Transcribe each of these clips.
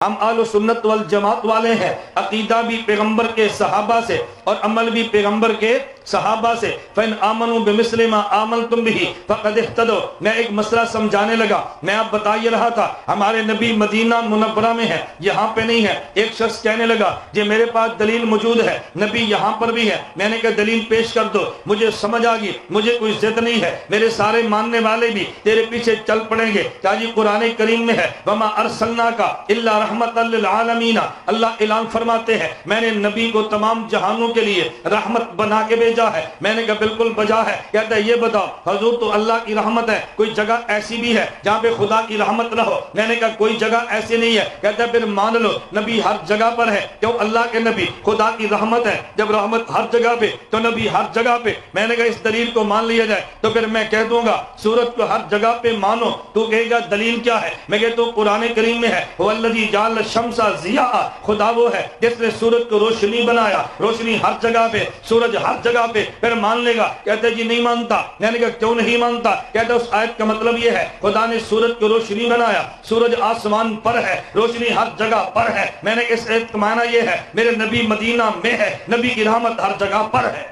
ہم اہل سنت والجماعت والے ہیں، عقیدہ بھی پیغمبر کے صحابہ سے اور عمل بھی پیغمبر کے صحابہ سے۔ فَإِنْ آمَنُوا بِمِثْلِ مَا آمَنْتُمْ بِهِ فَقَدِ اهْتَدَوْا۔ میں ایک مسئلہ سمجھانے لگا، میں آپ بتائیے رہا تھا ہمارے نبی مدینہ منورہ میں ہے، یہاں پہ نہیں ہے۔ ایک شخص کہنے لگا جی میرے پاس دلیل موجود ہے، نبی یہاں پر بھی ہے۔ میں نے کہا دلیل پیش کر دو، مجھے سمجھ آ گئی، مجھے کوئی ضد نہیں ہے، میرے سارے ماننے والے بھی تیرے پیچھے چل پڑیں گے۔ کیا جی قرآن کریم میں ہے وَمَا أَرْسَلْنَاكَ إِلَّا رَحْمَةً لِلْعَالَمِينَ، اللہ اعلان فرماتے ہیں میں نے نبی کو تمام جہانوں کے لیے رحمت بنا کے بھیجا ہے۔ میں نے کہا بالکل بجا ہے۔ کہتا ہے یہ بتاؤ حضور تو اللہ کی رحمت ہے، کوئی جگہ ایسی بھی ہے جہاں پہ خدا کی رحمت نہ ہو؟ میں نے کہا کوئی جگہ ایسی نہیں ہے۔ کہتا ہے پھر مان لو نبی ہر جگہ پر ہے، کیوں؟ اللہ کے نبی خدا کی رحمت ہے، جب رحمت ہر جگہ پہ تو نبی ہر جگہ پہ۔ میں نے کہا اس دلیل کو مان لیا جائے تو پھر میں کہہ دوں گا سورج کو ہر جگہ پہ مانو، تو کہے گا دلیل کیا ہے؟ میں کہتا ہوں قرآن کریم میں ہے هو الذی جعل الشمس ضیاء، خدا وہ ہے جس نے سورج کو روشنی بنایا، روشنی ہر جگہ پہ، سورج ہر جگہ پہ، پھر مان لے گا؟ کہتے جی نہیں مانتا۔ میں نے کہا کیوں نہیں مانتا؟ کہتا اس آیت کا مطلب یہ ہے خدا نے سورج کو روشنی بنایا، سورج آسمان پر ہے، روشنی ہر جگہ پر ہے۔ میں نے اس آیت کا معنی یہ ہے میرے نبی مدینہ میں ہے، نبی کی رحمت ہر جگہ پر ہے۔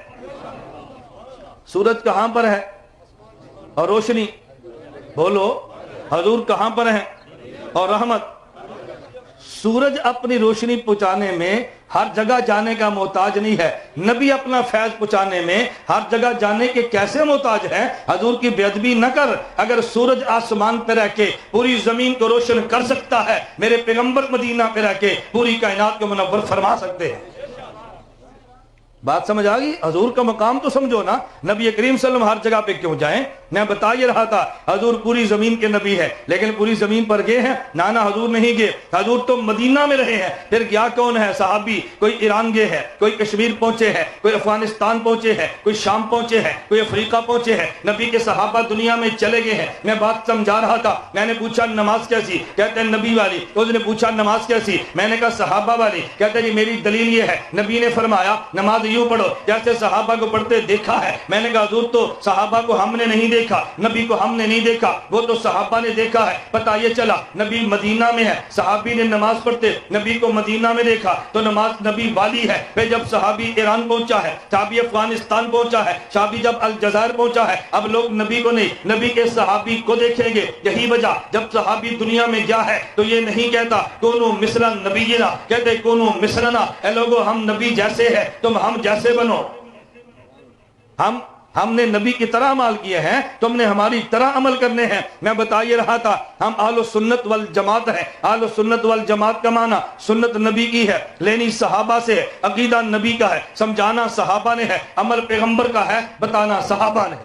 سورج کہاں پر ہے اور روشنی؟ بولو حضور کہاں پر ہیں اور رحمت؟ سورج اپنی روشنی پہنچانے میں ہر جگہ جانے کا محتاج نہیں ہے، نبی اپنا فیض پہنچانے میں ہر جگہ جانے کے کیسے محتاج ہے؟ حضور کی بے ادبی نہ کر۔ اگر سورج آسمان پہ رہ کے پوری زمین کو روشن کر سکتا ہے، میرے پیغمبر مدینہ پہ رہ کے پوری کائنات کو منور فرما سکتے ہیں۔ بات سمجھ آ گئی؟ حضور کا مقام تو سمجھو نا، نبی کریم صلی اللہ علیہ وسلم ہر جگہ پہ کیوں جائیں؟ میں بتا یہ رہا تھا حضور پوری زمین کے نبی ہے، لیکن پوری زمین پر گئے ہیں؟ نانا حضور نہیں گئے، حضور تو مدینہ میں رہے ہیں۔ پھر گیا کون ہے؟ صحابی۔ کوئی ایران گئے ہے، کوئی کشمیر پہنچے ہے، کوئی افغانستان پہنچے ہے، کوئی شام پہنچے ہے، کوئی افریقہ پہنچے ہے۔ نبی کے صحابہ دنیا میں چلے گئے ہیں۔ میں بات سمجھا رہا تھا، میں نے پوچھا نماز کیسی؟ کہتے ہیں نبی والی۔ اس نے پوچھا نماز کیسی؟ میں نے کہا صحابہ والی۔ کہتے ہیں جی میری دلیل یہ ہے نبی نے فرمایا نماز یوں پڑھو جیسے صحابہ کو پڑھتے دیکھا ہے۔ میں نے کہا حضور تو صحابہ کو ہم نے نہیں دیکھا، نبی کو ہم نے نہیں دیکھا، وہ تو صحابہ نے دیکھا ہے۔ پتہ یہ چلا نبی مدینہ میں ہے، صحابی نے نماز پڑھتے نبی کو مدینہ میں دیکھا تو نماز نبی والی ہے۔ پھر جب صحابی ایران پہنچا ہے، صحابی افغانستان پہنچا ہے، صحابی جب الجزائر پہنچا ہے، اب لوگ نبی کو نہیں نبی کے صحابی کو دیکھیں گے۔ یہی وجہ جب صحابی دنیا میں گیا ہے تو یہ نہیں کہتا کونوا مثل نبینا، کہتے کونوا مثلنا، اے لوگو ہم نبی جیسے ہیں تم ہم جیسے بنو۔ ہم نے نبی کی طرح عمل کیے ہیں، تم نے ہماری طرح عمل کرنے ہیں۔ میں بتا یہ رہا تھا ہم اہل سنت والجماعت ہیں۔ اہل سنت والجماعت کا معنی سنت نبی کی ہے، لینی صحابہ سے ہے، عقیدہ نبی کا ہے، سمجھانا صحابہ نے ہے، عمل پیغمبر کا ہے، بتانا صحابہ نے۔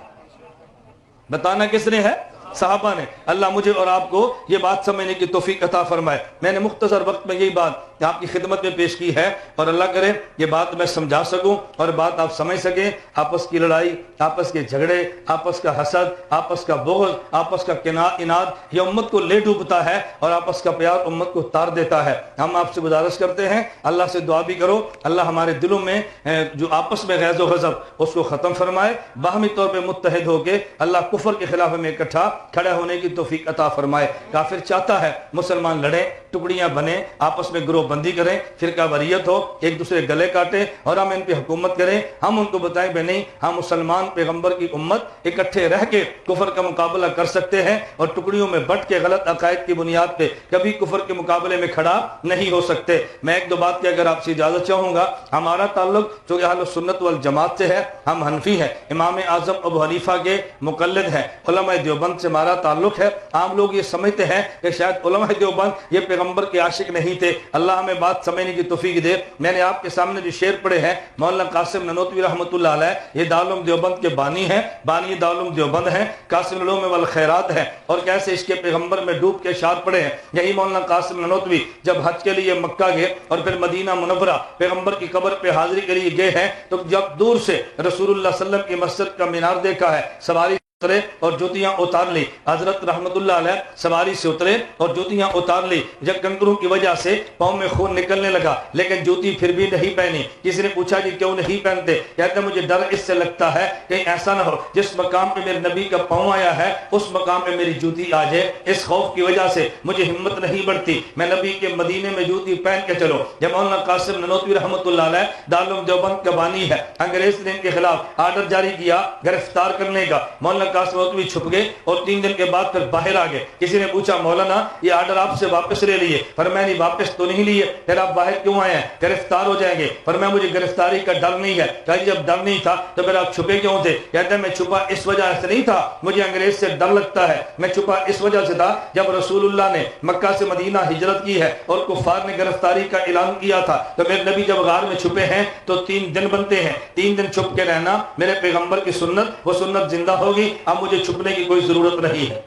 بتانا کس نے ہے؟ صحابہ نے۔ اللہ مجھے اور آپ کو یہ بات سمجھنے کی توفیق عطا فرمائے۔ میں نے مختصر وقت میں یہی بات آپ کی خدمت میں پیش کی ہے، اور اللہ کرے یہ بات میں سمجھا سکوں اور بات آپ سمجھ سکیں۔ آپس کی لڑائی، آپس کے جھگڑے، آپس کا حسد، آپس کا بغض، آپس کا اناد، یہ امت کو لے ڈوبتا ہے اور آپس کا پیار امت کو تار دیتا ہے۔ ہم آپ سے گزارش کرتے ہیں اللہ سے دعا بھی کرو اللہ ہمارے دلوں میں جو آپس میں غیظ و غضب اس کو ختم فرمائے، باہمی طور پہ متحد ہو کے اللہ کفر کے خلاف ہمیں اکٹھا کھڑے ہونے کی توفیق عطا فرمائے۔ کافر چاہتا ہے مسلمان لڑیں، ٹکڑیاں بنیں، آپس میں گروہ بندی کریں، فرقہ واریت ہو، ایک دوسرے گلے کاٹیں اور ہم ان پہ حکومت کریں۔ ہم ان کو بتائیں بے نہیں، ہم مسلمان پیغمبر کی امت اکٹھے رہ کے کفر کا مقابلہ کر سکتے ہیں اور ٹکڑیوں میں بٹ کے غلط عقائد کی بنیاد پہ کبھی کفر کے مقابلے میں کھڑا نہیں ہو سکتے۔ میں ایک دو بات کی اگر آپ سے اجازت چاہوں گا، ہمارا تعلق چونکہ اہل سنت والجماعت سے ہے، ہم حنفی ہیں، امام اعظم ابو حنیفہ کے مقلد ہیں، علماء دیوبند سے ہمارا تعلق ہے۔ عام لوگ یہ سمجھتے ہیں کہ شاید علماء دیوبند یہ پیغمبر کے عاشق نہیں تھے، اللہ ہمیں بات سمجھنے کی توفیق دے۔ میں نے آپ کے سامنے جو شعر پڑھے ہیں مولانا قاسم ننوتوی رحمۃ اللہ علیہ، یہ دارالعلوم دیوبند کے بانی ہیں، بانی دارالعلوم دیوبند ہیں، قاسم العلوم والخیرات ہیں، اور کیسے اس کے پیغمبر میں ڈوب کے اشعار پڑھے ہیں۔ یہی مولانا قاسم ننوتوی جب حج کے لیے مکہ گئے اور پھر مدینہ منورہ پیغمبر کی قبر پہ حاضری کے لیے گئے ہیں تو جب دور سے رسول اللہ صلی اللہ علیہ وسلم کی مسجد کا مینار دیکھا ہے، سواری اترے اور جوتیاں اتار لی. حضرت رحمت اللہ علیہ سواری سے اترے اور جوتیاں اتار لی. جب کنکروں کی وجہ سے پاؤں میں خون نکلنے لگا لیکن جوتی پھر بھی نہیں پہنی. کسی نے پوچھا جی کیوں نہیں پہنتے؟ کہتے مجھے ڈر اس سے لگتا ہے کہیں ایسا نہ ہو جس مقام پہ میرے نبی کا پاؤں آیا ہے اس مقام پہ میری جوتی آ جائے. اس خوف کی وجہ سے مجھے ہمت نہیں بڑھتی, میں نبی کے مدینے میں جوتی پہن کے چلو. جب مولانا قاسم نانوتوی رحمۃ اللہ علیہ دارالعلوم دیوبند کا بانی ہے, انگریز نے ان کے خلاف آرڈر جاری کیا گرفتار کرنے کا. مولانا قاسم نانوتوی چھپ گئے اور 3 دن کے بعد پھر باہر آ گئے. کسی نے پوچھا مولانا یہ آرڈر آپ سے واپس لے لیے؟ فرمایا نہیں واپس تو نہیں لیے, پھر آپ باہر کیوں آئے ہیں؟ گرفتار ہو جائیں گے. فرمایا مجھے گرفتاری کا ڈر نہیں ہے. کہا جب ڈر نہیں تھا تو پھر آپ چھپے کیوں تھے؟ کہتے ہیں میں چھپا اس وجہ سے نہیں تھا, مجھے انگریز سے ڈر لگتا ہے. میں چھپا اس وجہ سے تھا جب رسول اللہ نے مکہ سے مدینہ ہجرت کی ہے اور کفار نے گرفتاری کا اعلان کیا تھا تو میرے نبی جب غار میں چھپے ہیں تو 3 دن بنتے ہیں. 3 دن چھپ کے رہنا میرے پیغمبر کی سنت, وہ سنت زندہ ہوگی. اب مجھے چھپنے کی کوئی ضرورت نہیں ہے,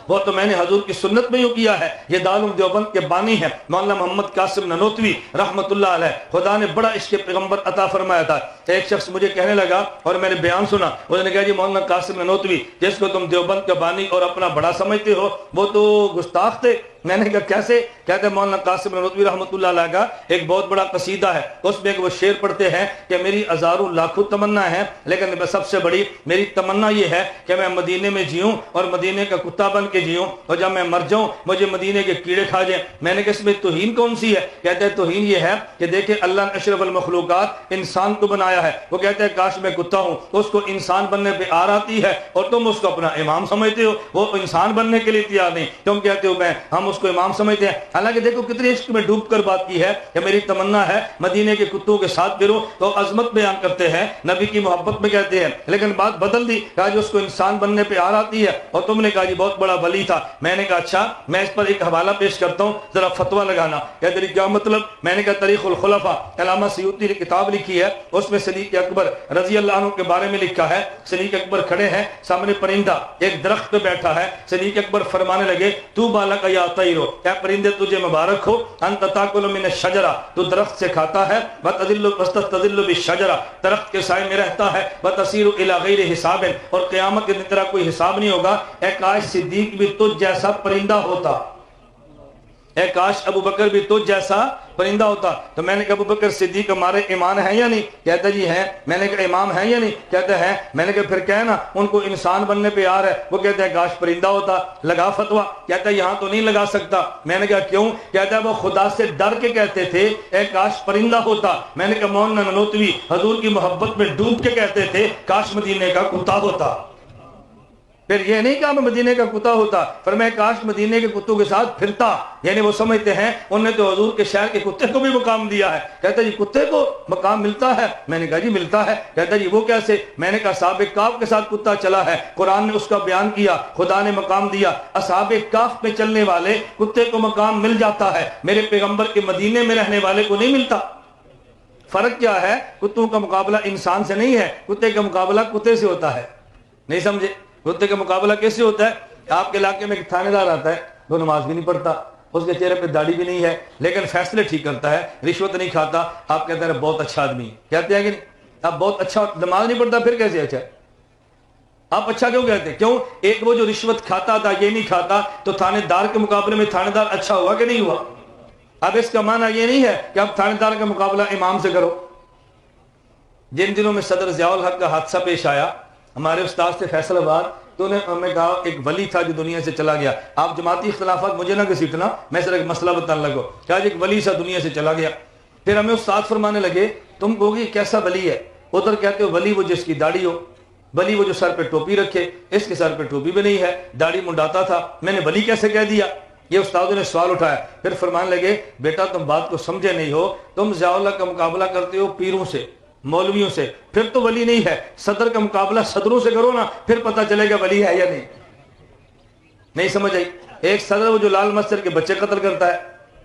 وہ تو میں نے حضور کی سنت میں یوں کیا ہے. یہ دارالعلوم دیوبند کے بانی ہے مولانا محمد قاسم نانوتوی رحمت اللہ علیہ. خدا نے بڑا عشق پیغمبر عطا فرمایا تھا. ایک شخص مجھے کہنے لگا اور میں نے بیان سنا, اس نے کہا جی مولانا قاسم نانوتوی جس کو تم دیوبند کا بانی اور اپنا بڑا سمجھتے ہو وہ تو گستاخ تھے. میں نے کہا کیسے؟ کہتے ہیں مولانا قاسم نانوتوی رحمۃ اللہ علیہ کا ایک بہت بڑا قصیدہ ہے, اس میں ایک وہ شعر پڑھتے ہیں کہ میری ہزاروں لاکھوں تمنا ہے لیکن سب سے بڑی میری تمنا یہ ہے کہ میں مدینے میں جیوں اور مدینے کا کتا بن کے جیوں, اور جب میں مر جاؤں مجھے مدینے کے کیڑے کھا جائیں. میں نے کہا اس میں توہین کون سی ہے؟ کہتے ہیں توہین یہ ہے کہ دیکھیں اللہ نے اشرف المخلوقات انسان کو بنایا ہے, وہ کہتے ہیں کاش میں کتا ہوں تو اس کو انسان بننے پہ آر آتی ہے اور تم اس کو اپنا امام سمجھتے ہو. وہ انسان بننے کے لیے تیار نہیں, تم کہتے ہو میں ہم اس کو امام سمجھتے ہیں. حالانکہ دیکھو کتنی عشق میں ڈوب کر بات کی ہے کہ میری تمنا ہے مدینے کے کتوں کے ساتھ پھرو. تو عظمت بیان کرتے ہیں, نبی کی محبت میں کہتے ہیں, لیکن بات بدل دی. کہا جی اس کو انسان بننے پہ آر آتی ہے اور تم نے کہا جی بہت بڑا ولی تھا. میں نے کہا اچھا میں اس پر ایک حوالہ پیش کرتا ہوں ذرا فتویٰ لگانا. کہتے ہیں کیا مطلب؟ میں نے کہا تاریخ الخلفاء علامہ سیوطی نے کتاب لکھی ہے, اس میں صدیق اکبر رضی اللہ عنہ کے بارے میں لکھا ہے. صدیق اکبر کھڑے ہیں, سامنے پرندہ ایک درخت پہ بیٹھا ہے. صدیق اکبر فرمانے لگے تو بالک یا طیرو, اے پرندے تجھے مبارک ہو, انت تاکل من الشجرہ, تو درخت سے کھاتا ہے, وتستظل بالشجرہ, درخت کے سائے میں رہتا ہے, وتصیر الی غیر حساب, اور قیامت کے دن تیرا کوئی حساب نہیں ہوگا. اے کاش صدیق بھی تجھ جیسا پرندہ ہوتا, اے کاش ابو بکر بھی تجھ جیسا پرندہ ہوتا. تو میں نے کہا ابو بکر صدیق ہمارے ایمان ہیں یا نہیں؟ کہتا جی ہیں. میں نے کہا امام ہیں یا نہیں؟ کہتے ہیں. میں نے کہا پھر کہنا ان کو انسان بننے پہ آ رہا ہے. وہ کہتے ہیں کاش پرندہ ہوتا. لگا فتویٰ. کہتا ہے یہاں تو نہیں لگا سکتا. میں نے کہا کیوں؟ کہتا ہے وہ خدا سے ڈر کے کہتے تھے اے کاش پرندہ ہوتا. میں نے کہا مولانا نانوتوی حضور کی محبت میں ڈوب کے کہتے تھے کاش مدینے کا کتا ہوتا. پھر یہ نہیں کہا میں مدینے کا کتا ہوتا, پر میں کاش مدینے کے کتوں کے ساتھ پھرتا. یعنی وہ سمجھتے ہیں انہوں نے تو حضور کے شہر کے کتے کو بھی مقام دیا ہے. کہتا جی کتے کو مقام ملتا ہے؟ میں نے کہا جی ملتا ہے. کہتا جی وہ کیسے؟ میں نے کہا اصحاب کہف کے ساتھ کتا چلا ہے, قرآن نے اس کا بیان کیا, خدا نے مقام دیا. اصحاب کہف میں چلنے والے کتے کو مقام مل جاتا ہے, میرے پیغمبر کے مدینے میں رہنے والے کو نہیں ملتا. فرق کیا ہے؟ کتوں کا مقابلہ انسان سے نہیں ہے, کتے کا مقابلہ کتے سے ہوتا ہے. نہیں سمجھے؟ کتے کا مقابلہ کیسے ہوتا ہے؟ آپ کے علاقے میں ایک تھانے دار آتا ہے, وہ نماز بھی نہیں پڑھتا, اس کے چہرے پہ داڑھی بھی نہیں ہے, لیکن فیصلے ٹھیک کرتا ہے, رشوت نہیں کھاتا. آپ کہتے ہیں بہت اچھا آدمی, کہتے ہیں کہ نہیں؟ آپ بہت اچھا, نماز نہیں پڑھتا پھر کیسے اچھا؟ آپ اچھا کیوں کہتے ہیں؟ کیوں؟ ایک وہ جو رشوت کھاتا تھا یہ نہیں کھاتا, تو تھانے دار کے مقابلے میں تھانے دار اچھا ہوا کہ نہیں ہوا؟ اب اس کا معنی یہ نہیں ہے کہ اب تھانے دار کا مقابلہ امام سے کرو. جن دنوں میں صدر ضیاء الحق کا حادثہ پیش آیا, ہمارے استاد سے فیصل آباد, تو انہیں ہمیں کہا ایک ولی تھا جو دنیا سے چلا گیا. آپ جماعتی اختلافات مجھے نہ گھسیٹنا, میں صرف ایک مسئلہ بتانے لگو. کہا جی ایک ولی سا دنیا سے چلا گیا. پھر ہمیں استاد فرمانے لگے تم کہوگی کیسا ولی ہے؟ ادھر کہتے ہو ولی وہ جس کی داڑھی ہو, ولی وہ جو سر پہ ٹوپی رکھے. اس کے سر پہ ٹوپی بھی نہیں ہے, داڑھی منڈاتا تھا, میں نے ولی کیسے کہہ دیا؟ یہ استادوں نے سوال اٹھایا. پھر فرمانے لگے بیٹا تم بات کو سمجھے نہیں ہو, تم ضیاء اللہ کا مقابلہ کرتے ہو پیروں سے, مولویوں سے, پھر تو ولی نہیں ہے. صدر کا مقابلہ صدروں سے کرو نا, پھر پتہ چلے گا ولی ہے یا نہیں. نہیں سمجھ آئی؟ ایک صدر وہ جو لال مسجد کے بچے قتل کرتا ہے,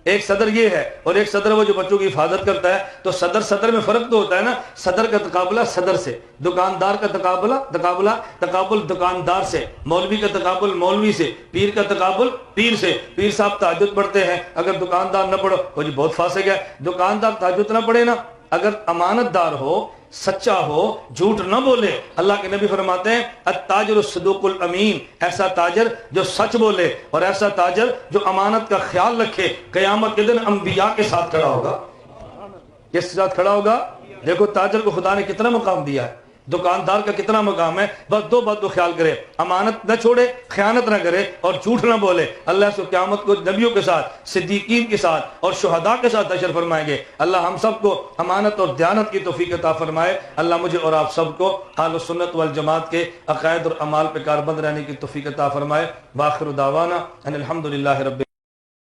ایک صدر یہ ہے, اور ایک صدر وہ جو بچوں کی حفاظت کرتا ہے. تو صدر میں فرق تو ہوتا ہے نا. صدر کا تقابلہ صدر سے, دکاندار کا تقابل دکاندار سے, مولوی کا تقابل مولوی سے, پیر کا تقابل پیر سے. پیر صاحب تہجد پڑھتے ہیں, اگر دکاندار نہ پڑھو وہ جی بہت فاسق ہے. دکاندار تہجد نہ پڑھے نا, اگر امانت دار ہو, سچا ہو، جھوٹ نہ بولے۔ اللہ کے نبی فرماتے ہیں التاجر الصدوق الامین، ایسا تاجر جو سچ بولے اور ایسا تاجر جو امانت کا خیال رکھے، قیامت کے دن انبیاء کے ساتھ کھڑا ہوگا۔ کس کے ساتھ کھڑا ہوگا؟ دیکھو تاجر کو خدا نے کتنا مقام دیا ہے، دکاندار کا کتنا مقام ہے، بس دو بات کو خیال کرے، امانت نہ چھوڑے، خیانت نہ کرے اور جھوٹ نہ بولے۔ اللہ سے قیامت کو نبیوں کے ساتھ، صدیقین کے ساتھ اور شہداء کے ساتھ حشر فرمائیں گے۔ اللہ ہم سب کو امانت اور دیانت کی توفیق عطا فرمائے۔ اللہ مجھے اور آپ سب کو اہل سنت والجماعت کے عقائد اور اعمال پہ کاربند رہنے کی توفیق عطا فرمائے۔ وآخر دعوانا ان الحمدللہ رب